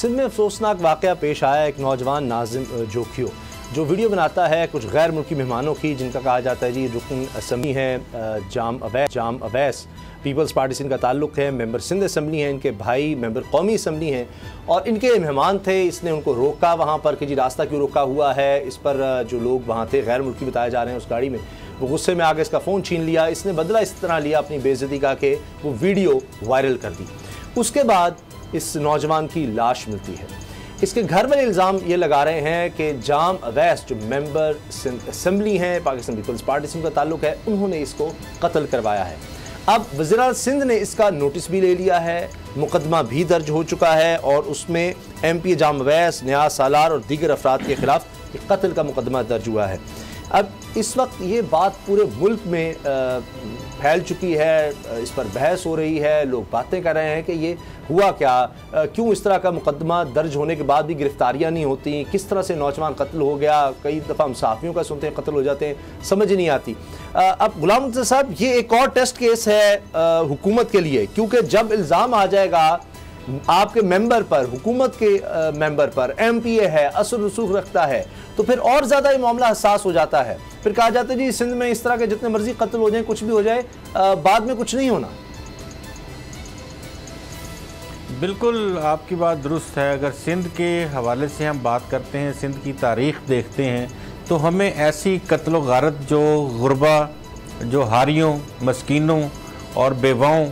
सिंध में अफसोसनाक वाक़या पेश आया। एक नौजवान नाजिम जोखियो जो वीडियो बनाता है कुछ गैर मुल्की मेहमानों की, जिनका कहा जाता है जी रुकन असम्बली हैं जाम अवैस, पीपल्स पार्टी से इनका ताल्लुक़ है, मेंबर सिंध असम्बली हैं, इनके भाई मेंबर कौमी असम्बली हैं और इनके मेहमान थे। इसने उनको रोका वहाँ पर कि जी रास्ता क्यों रोका हुआ है। इस पर जो लोग वहाँ थे गैर मुल्की बताए जा रहे हैं उस गाड़ी में, वो गुस्से में आके इसका फ़ोन छीन लिया। इसने बदला इस तरह लिया अपनी बेइज्जती का कि वो वीडियो वायरल कर दी। उसके बाद इस नौजवान की लाश मिलती है। इसके घर वाले इल्ज़ाम ये लगा रहे हैं कि जाम अवैस जो मेंबर सिंध असम्बली हैं, पाकिस्तान पीपल्स पार्टी से उनका ताल्लुक़ है, उन्होंने इसको कत्ल करवाया है। अब वज़ीर सिंध ने इसका नोटिस भी ले लिया है, मुकदमा भी दर्ज हो चुका है और उसमें MP जाम अवैस, नियाज सालार और दीगर अफराद के खिलाफ कत्ल का मुकदमा दर्ज हुआ है। अब इस वक्त ये बात पूरे मुल्क में फैल चुकी है, इस पर बहस हो रही है, लोग बातें कर रहे हैं कि ये हुआ क्या, क्यों इस तरह का मुकदमा दर्ज होने के बाद भी गिरफ्तारियां नहीं होती, किस तरह से नौजवान कत्ल हो गया। कई दफ़ा हम सहाफ़ियों का सुनते हैं कत्ल हो जाते हैं, समझ नहीं आती। अब गुलाम मुर्तज़ा साहब, ये एक और टेस्ट केस है हुकूमत के लिए, क्योंकि जब इल्ज़ाम आ जाएगा आपके मेंबर पर, हुकूमत के मेंबर पर, MPA है, असर रसूख रखता है, तो फिर और ज़्यादा ये मामला हसास हो जाता है। फिर कहा जाता है जी सिंध में इस तरह के जितने मर्जी कत्ल हो जाए, कुछ भी हो जाए, बाद में कुछ नहीं होना। बिल्कुल आपकी बात दुरुस्त है। अगर सिंध के हवाले से हम बात करते हैं, सिंध की तारीख़ देखते हैं, तो हमें ऐसी कत्ल व गारत जो गुरबा, जो हारियों, मस्कीनों और बेवाओं,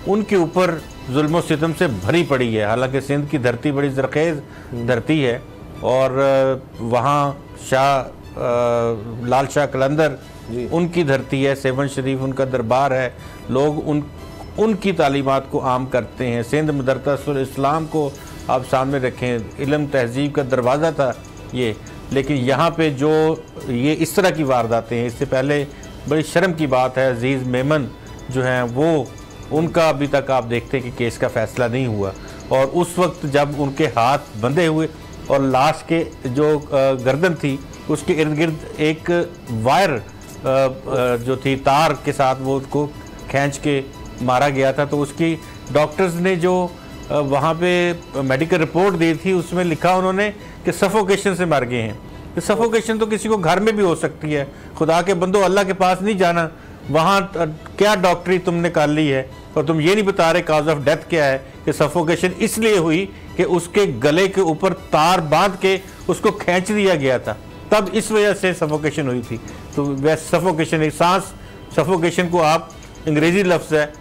उनके ऊपर जुल्म सितम से भरी पड़ी है। हालांकि सिंध की धरती बड़ी ज़रख़ेज़ धरती है और वहाँ लाल शाह कलंदर उनकी धरती है, सेवन शरीफ उनका दरबार है, लोग उनकी तालीमात को आम करते हैं। सिंध मदरसातुल इस्लाम को आप सामने रखें, इल्म तहजीब का दरवाज़ा था ये, लेकिन यहाँ पे जो ये इस तरह की वारदातें हैं, इससे पहले बड़ी शर्म की बात है अजीज़ मेमन जो हैं वो, उनका अभी तक आप देखते हैं कि केस का फ़ैसला नहीं हुआ और उस वक्त जब उनके हाथ बंधे हुए और लाश के जो गर्दन थी उसके इर्द गिर्द एक वायर जो थी तार के साथ वो उसको खींच के मारा गया था, तो उसकी डॉक्टर्स ने जो वहाँ पे मेडिकल रिपोर्ट दी थी उसमें लिखा उन्होंने कि सफोकेशन से मर गए हैं। तो सफोकेशन तो किसी को घर में भी हो सकती है, खुदा के बंदो अल्लाह के पास नहीं जाना, वहाँ क्या डॉक्टरी तुमने कर ली है और तुम ये नहीं बता रहे काज ऑफ डेथ क्या है। कि सफोकेशन इसलिए हुई कि उसके गले के ऊपर तार बांध के उसको खींच दिया गया था, तब इस वजह से सफोकेशन हुई थी। तो वह सफोकेशन एक सांस, सफोकेशन को आप अंग्रेज़ी लफ्ज़ है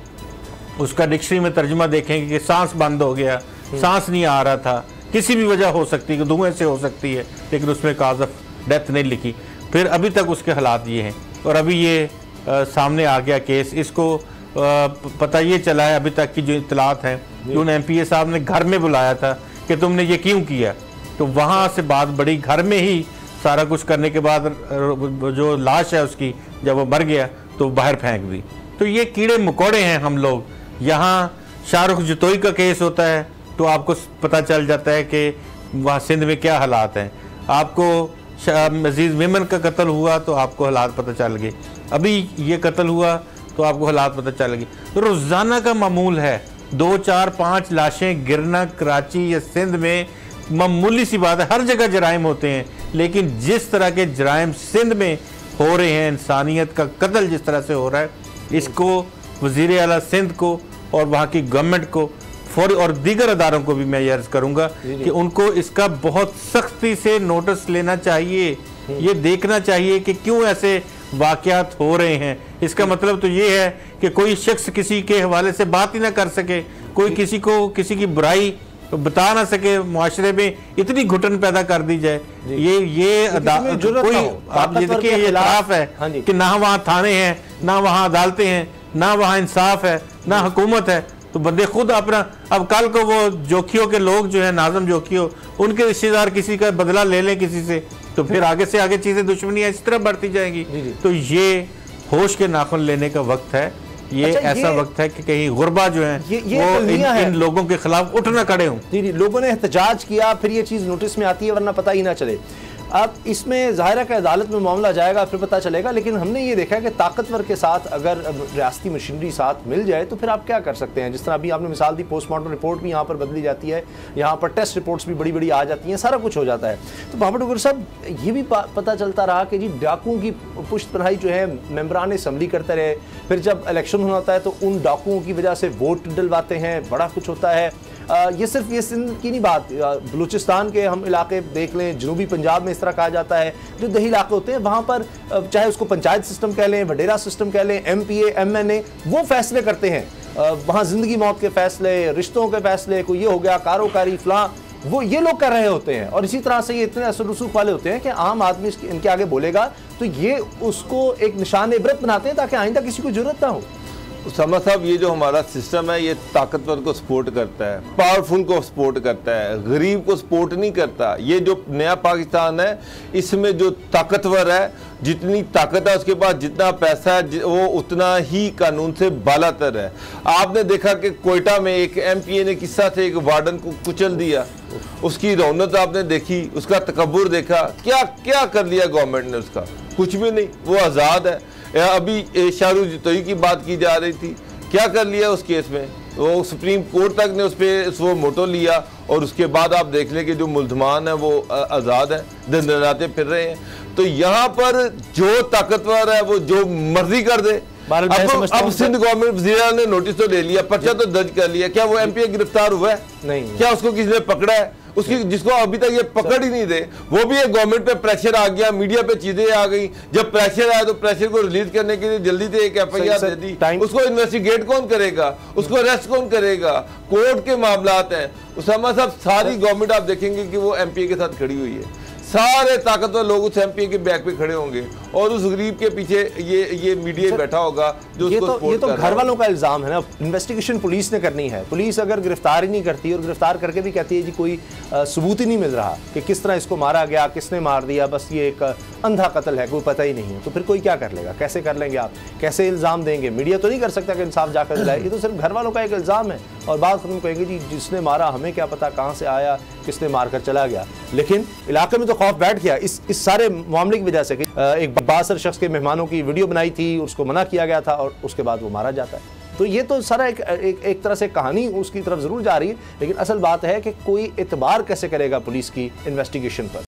उसका डिक्शनरी में तर्जुमा देखेंगे कि सांस बंद हो गया, सांस नहीं आ रहा था, किसी भी वजह हो सकती है, धुएं से हो सकती है, लेकिन उसमें काज ऑफ डेथ नहीं लिखी। फिर अभी तक उसके हालात ये हैं और अभी ये सामने आ गया केस। इसको पता ये चला है अभी तक की जो इतलात हैं कि उन MPA साहब ने घर में बुलाया था कि तुमने ये क्यों किया, तो वहाँ से बात बड़ी, घर में ही सारा कुछ करने के बाद जो लाश है उसकी जब वो मर गया तो बाहर फेंक दी। तो ये कीड़े मकोड़े हैं हम लोग। यहाँ शाहरुख जतोई का केस होता है तो आपको पता चल जाता है कि वहाँ सिंध में क्या हालात हैं। आपको अजीज़ मेमन का कत्ल हुआ तो आपको हालात पता चल गए, अभी ये कत्ल हुआ तो आपको हालात पता चल गए। तो रोज़ाना का मामूल है 2, 4, 5 लाशें गिरना कराची या सिंध में मामूली सी बात है। हर जगह जराइम होते हैं, लेकिन जिस तरह के जराइम सिंध में हो रहे हैं, इंसानियत का कत्ल जिस तरह से हो रहा है, इसको वज़ीर आला सिंध को और वहाँ की गवर्नमेंट को फौरी और दीगर अदारों को भी मैं ये अर्ज़ करूँगा कि उनको इसका बहुत सख्ती से नोटिस लेना चाहिए। ये देखना चाहिए कि क्यों ऐसे वाक़यात हो रहे हैं। इसका मतलब तो ये है कि कोई शख्स किसी के हवाले से बात ही ना कर सके, कोई किसी को किसी की बुराई बता ना सके, मुआशरे में इतनी घुटन पैदा कर दी जाए। ये कोई आप ये देखिए ये इतराफ़ है कि ना वहाँ थाने हैं, ना वहाँ अदालतें हैं, ना वहाँ इंसाफ है, ना हुकूमत है, तो बंदे खुद अपना, अब कल को वो जोखियों के लोग जो है, नाज़म जोखियों, उनके रिश्तेदार किसी का बदला ले लें किसी से, तो फिर आगे से आगे चीज़ें दुश्मनियाँ इस तरह बढ़ती जाएंगी। तो ये होश के नाखुन लेने का वक्त है। ये ऐसा वक्त है कि कहीं गुरबा जो है वो इन लोगों के खिलाफ उठ ना खड़े हों। जी, लोगों ने एहतजाज किया, फिर ये चीज़ नोटिस में आती है, वरना पता ही ना चले। अब इसमें ज़ाहिर है कि अदालत में मामला जाएगा, फिर पता चलेगा। लेकिन हमने ये देखा है कि ताकतवर के साथ अगर रियासती मशीनरी साथ मिल जाए तो फिर आप क्या कर सकते हैं। जिस तरह अभी आपने मिसाल दी, पोस्टमार्टम रिपोर्ट भी यहाँ पर बदली जाती है, यहाँ पर टेस्ट रिपोर्ट्स भी बड़ी बड़ी आ जाती हैं, सारा कुछ हो जाता है। तो मोहम्मद गुर साहब, ये भी पता चलता रहा कि जी डाकुओं की पुश्त पनाही जो है मेंबरान असम्बली करते रहे, फिर जब इलेक्शन होता है तो उन डाकुओं की वजह से वोट डलवाते हैं, बड़ा कुछ होता है। ये सिर्फ ये सिंध की नहीं बात, बलूचिस्तान के हम इलाके देख लें, जनूबी पंजाब में इस तरह कहा जाता है, जो दही इलाके होते हैं वहाँ पर चाहे उसको पंचायत सिस्टम कह लें, वडेरा सिस्टम कह लें, MPA MNA वो फैसले करते हैं। वहाँ ज़िंदगी मौत के फैसले, रिश्तों के फैसले, कोई ये हो गया कारोकारी फलां, वो ये लोग कर रहे होते हैं। और इसी तरह से ये इतने असर रसूख वाले होते हैं कि आम आदमी इनके आगे बोलेगा तो ये उसको एक निशान इबरत बनाते हैं ताकि आइंदा किसी को जरूरत ना हो। उसामा साहब, ये जो हमारा सिस्टम है ये ताकतवर को सपोर्ट करता है, पावरफुल को सपोर्ट करता है, गरीब को सपोर्ट नहीं करता। ये जो नया पाकिस्तान है इसमें जो ताकतवर है, जितनी ताकत है उसके पास, जितना पैसा है वो उतना ही कानून से बालातर है। आपने देखा कि कोयटा में एक MPA ने किस्सा से एक वार्डन को कुचल दिया, उसकी रौनक आपने देखी, उसका तकब्बुर देखा, क्या क्या कर लिया गवर्नमेंट ने उसका, कुछ भी नहीं, वो आज़ाद है। अभी शाहरुख जतोई की बात की जा रही थी, क्या कर लिया उस केस में, वो सुप्रीम कोर्ट तक ने उस पर वो मोटो लिया और उसके बाद आप देख लें कि जो मुल्जमान है वो आज़ाद है, दंदनाते फिर रहे हैं। तो यहाँ पर जो ताकतवर है वो जो मर्जी कर दे। अब सिंध गवर्नमेंट वज़ीर ने नोटिस तो ले लिया, पर्चा तो दर्ज कर लिया, क्या वो MPA गिरफ्तार हुआ है? नहीं। क्या उसको किसी ने पकड़ा है? उसकी जिसको अभी तक ये पकड़ ही नहीं दे, वो भी एक गवर्नमेंट पे प्रेशर आ गया, मीडिया पे चीजें आ गई। जब प्रेशर आया तो प्रेशर को रिलीज करने के लिए जल्दी से एक FIR दे दी। उसको इन्वेस्टिगेट कौन करेगा, उसको अरेस्ट कौन करेगा? कोर्ट के मामलात हैं। उसामा साहब, सारी गवर्नमेंट आप देखेंगे कि वो MPA के साथ खड़ी हुई है, सारे ताकतवर लोग उस MPA के बैक पे खड़े होंगे और उस गरीब के पीछे ये मीडिया बैठा होगा जो ये तो घर वालों का इल्जाम है ना। इन्वेस्टिगेशन पुलिस ने करनी है। पुलिस अगर गिरफ्तार ही नहीं करती और गिरफ्तार करके भी कहती है जी कोई सबूत ही नहीं मिल रहा कि किस तरह इसको मारा गया, किसने मार दिया, बस ये एक अंधा कत्ल है, कोई पता ही नहीं है, तो फिर कोई क्या कर लेगा? कैसे कर लेंगे आप? कैसे इल्ज़ाम देंगे? मीडिया तो नहीं कर सकता कि इंसाफ जाकर दिलाए। ये तो सिर्फ घर वालों का एक इल्ज़ाम है और बात खत्म कहेंगे जी जिसने मारा हमें क्या पता कहाँ से आया, किसने मार कर चला गया। लेकिन इलाके में तो खौफ बैठ गया इस सारे मामले की वजह से। एक बासर शख्स के मेहमानों की वीडियो बनाई थी, उसको मना किया गया था और उसके बाद वो मारा जाता है। तो ये तो सारा एक तरह से कहानी उसकी तरफ जरूर जा रही है, लेकिन असल बात है कि कोई एतबार कैसे करेगा पुलिस की इन्वेस्टिगेशन पर।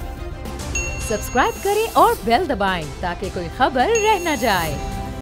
सब्सक्राइब करें और बेल दबाएं ताकि कोई खबर रह न जाए।